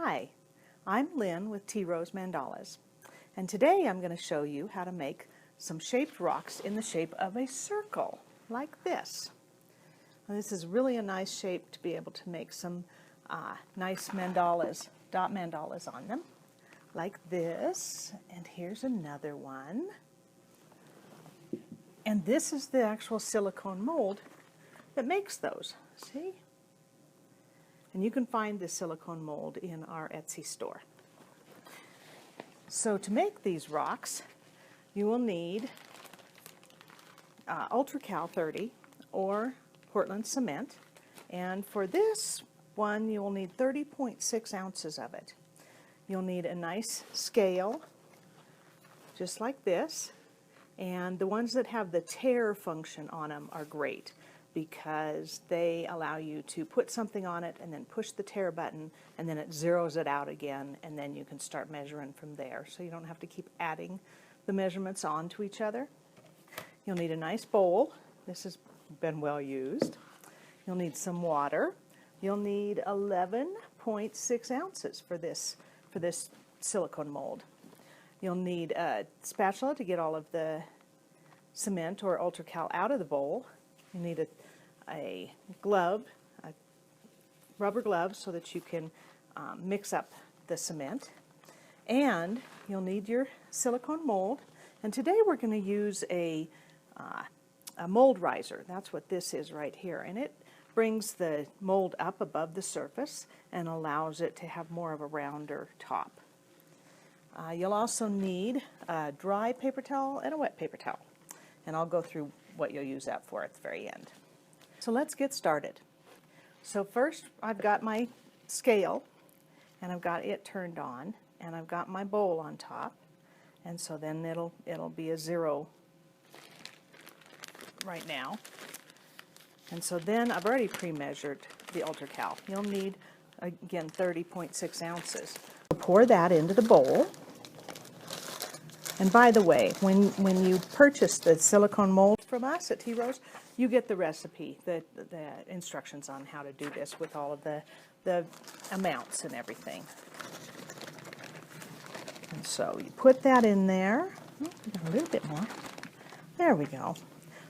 Hi, I'm Lynn with TeaRose Mandalas, and today I'm going to show you how to make some shaped rocks in the shape of a circle, like this. Now, this is really a nice shape to be able to make some nice mandalas, dot mandalas on them, like this. And here's another one. And this is the actual silicone mold that makes those, see? And you can find this silicone mold in our Etsy store. So to make these rocks, you will need Ultra Cal 30 or Portland cement. And for this one, you will need 30.6 ounces of it. You'll need a nice scale, just like this. And the ones that have the tear function on them are great, because they allow you to put something on it and then push the tear button, and then it zeroes it out again, and then you can start measuring from there. So you don't have to keep adding the measurements on to each other. You'll need a nice bowl. This has been well used. You'll need some water. You'll need 11.6 ounces for this silicone mold. You'll need a spatula to get all of the cement or Ultra Cal out of the bowl. You need a glove, a rubber glove, so that you can mix up the cement. And you'll need your silicone mold. And today we're going to use a mold riser. That's what this is right here. And it brings the mold up above the surface and allows it to have more of a rounder top. You'll also need a dry paper towel and a wet paper towel. And I'll go through what you'll use that for at the very end. So let's get started. So first I've got my scale, and I've got it turned on, and I've got my bowl on top, and so then it'll be a 0 right now. And so then I've already pre-measured the Ultra Cal. You'll need, again, 30.6 ounces. Pour that into the bowl. And by the way, when you purchase the silicone mold from us at TeaRose, you get the recipe, the instructions on how to do this with all of the amounts and everything. And so you put that in there. Oh, a little bit more. There we go.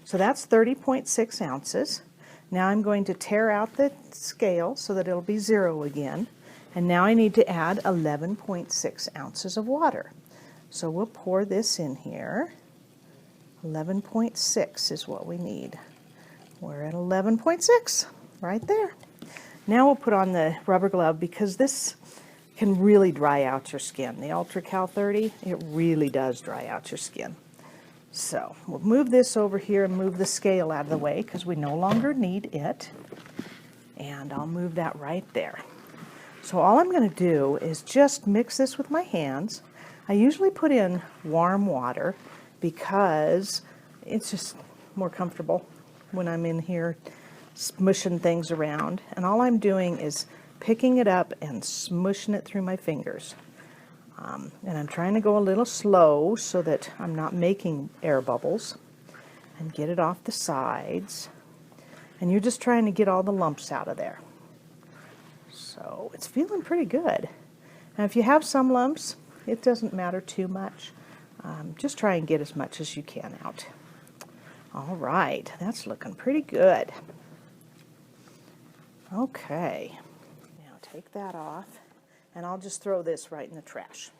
So that's 30.6 ounces. Now I'm going to tear out the scale so that it'll be 0 again. And now I need to add 11.6 ounces of water. So we'll pour this in here. 11.6 is what we need. We're at 11.6 right there. Now we'll put on the rubber glove, because this can really dry out your skin. The Ultra Cal 30, it really does dry out your skin. So we'll move this over here and move the scale out of the way, because we no longer need it. And I'll move that right there. So all I'm going to do is just mix this with my hands. I usually put in warm water because it's just more comfortable when I'm in here smushing things around. And all I'm doing is picking it up and smushing it through my fingers. And I'm trying to go a little slow so that I'm not making air bubbles, and get it off the sides. And you're just trying to get all the lumps out of there. So it's feeling pretty good. Now if you have some lumps, it doesn't matter too much. Just try and get as much as you can out. All right, that's looking pretty good. Okay, now take that off, and I'll just throw this right in the trash.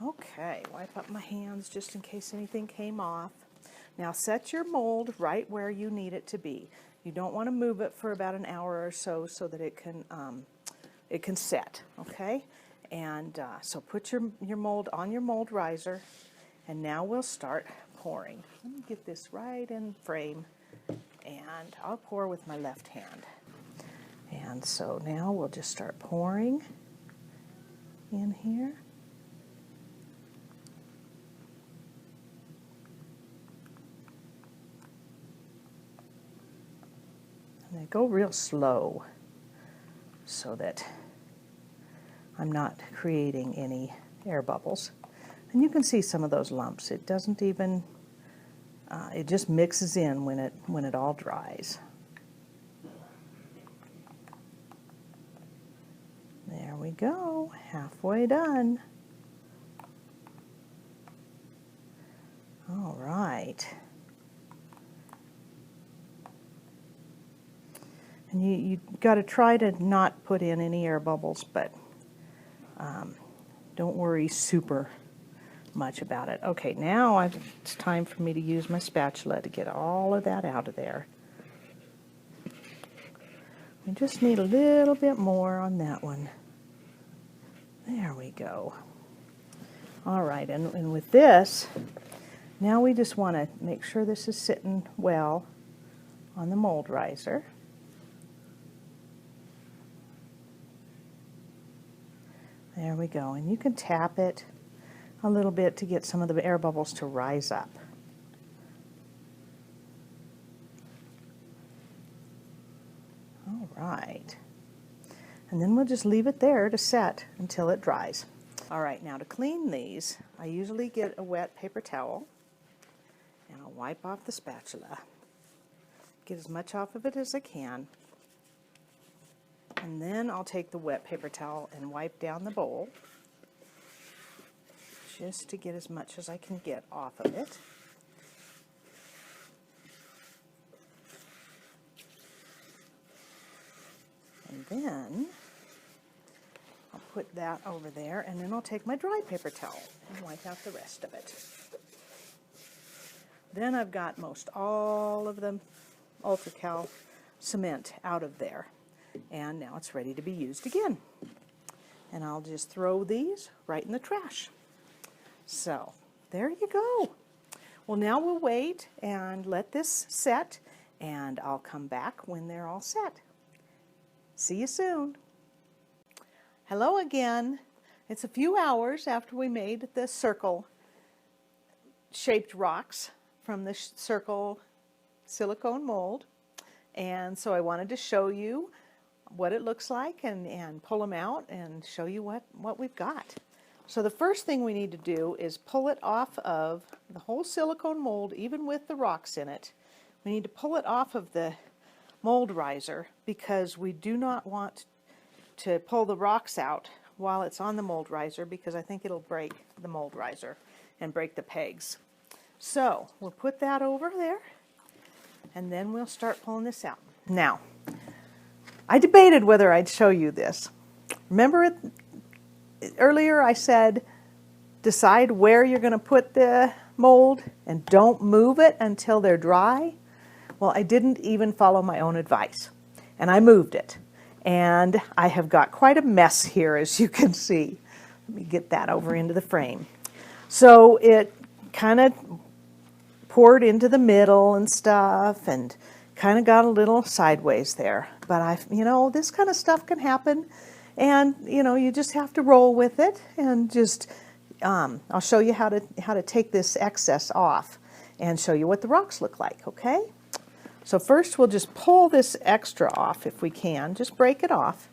Okay, wipe up my hands just in case anything came off. Now set your mold right where you need it to be. You don't want to move it for about an hour or so that it can set, okay? And so put your mold on your mold riser, and now we'll start pouring. Let me get this right in frame, and I'll pour with my left hand. And so now we'll just start pouring in here. And they go real slow so that I'm not creating any air bubbles. And you can see some of those lumps. It doesn't even, it just mixes in when it all dries. There we go, halfway done. All right. And you got to try to not put in any air bubbles, but don't worry super much about it. Okay, now it's time for me to use my spatula to get all of that out of there. We just need a little bit more on that one. There we go. All right, and with this, now we just want to make sure this is sitting well on the mold riser. There we go, and you can tap it a little bit to get some of the air bubbles to rise up. All right, and then we'll just leave it there to set until it dries. All right, now to clean these, I usually get a wet paper towel and I'll wipe off the spatula. Get as much off of it as I can. And then I'll take the wet paper towel and wipe down the bowl just to get as much as I can get off of it. And then I'll put that over there, and then I'll take my dry paper towel and wipe out the rest of it. Then I've got most all of the ultra-cal cement out of there. And now it's ready to be used again. And I'll just throw these right in the trash. So there you go. Well, now we'll wait and let this set, and I'll come back when they're all set. See you soon. Hello again. It's a few hours after we made the circle-shaped rocks from the circle silicone mold. And so I wanted to show you what it looks like and pull them out and show you what we've got. So the first thing we need to do is pull it off of the whole silicone mold, even with the rocks in it. We need to pull it off of the mold riser because we do not want to pull the rocks out while it's on the mold riser, because I think it'll break the mold riser and break the pegs. So we'll put that over there, and then we'll start pulling this out. Now, I debated whether I'd show you this. Remember earlier I said decide where you're going to put the mold and don't move it until they're dry? Well, I didn't even follow my own advice, and I moved it. And I have got quite a mess here, as you can see. Let me get that over into the frame. So it kind of poured into the middle and stuff, and kind of got a little sideways there. But this kind of stuff can happen, and you just have to roll with it, and just I'll show you how to take this excess off and show you what the rocks look like. Okay, so first we'll just pull this extra off if we can. Just break it off,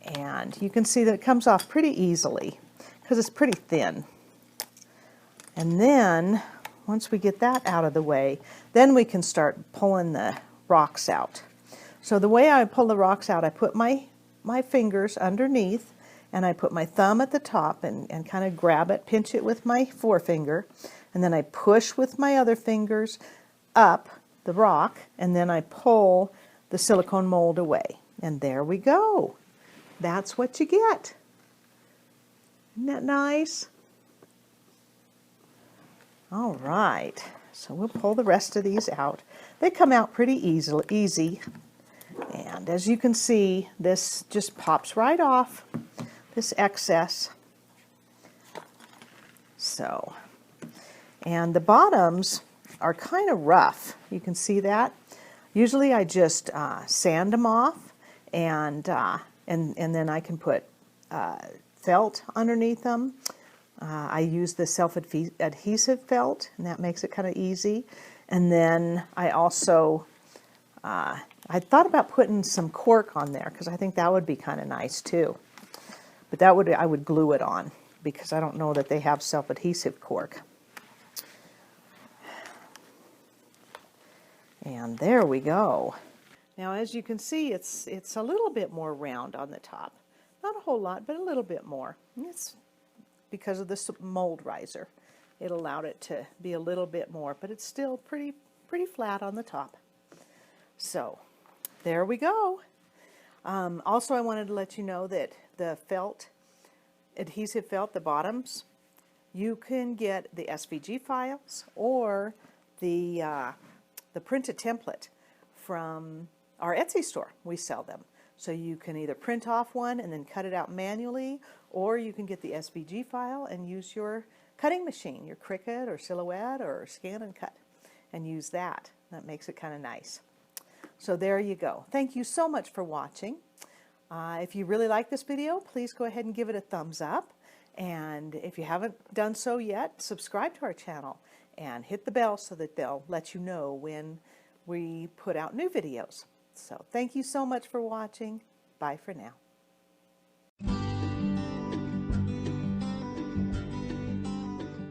and you can see that it comes off pretty easily because it's pretty thin. And then once we get that out of the way, then we can start pulling the rocks out. So the way I pull the rocks out, I put my fingers underneath, and I put my thumb at the top and kind of grab it, pinch it with my forefinger, and then I push with my other fingers up the rock, and then I pull the silicone mold away. And there we go. That's what you get. Isn't that nice? All right, so we'll pull the rest of these out. They come out pretty easy. And as you can see, this just pops right off, this excess. So, and the bottoms are kind of rough. You can see that. Usually I just sand them off, and then I can put felt underneath them. I use the self-adhesive felt, and that makes it kind of easy. And then I also, I thought about putting some cork on there because I think that would be kind of nice too. But I would glue it on because I don't know that they have self-adhesive cork. And there we go. Now, as you can see, it's a little bit more round on the top, Not a whole lot, but a little bit more. And it's because of this mold riser. It allowed it to be a little bit more, but it's still pretty flat on the top. So there we go. Also, I wanted to let you know that the felt, adhesive felt, the bottoms, you can get the SVG files or the printed template from our Etsy store. We sell them. So you can either print off one and then cut it out manually, or you can get the SVG file and use your cutting machine, your Cricut or Silhouette or Scan and Cut, and use that. That makes it kind of nice. So there you go. Thank you so much for watching. If you really like this video, please go ahead and give it a thumbs up. And if you haven't done so yet, subscribe to our channel and hit the bell so that they'll let you know when we put out new videos. So thank you so much for watching. Bye for now.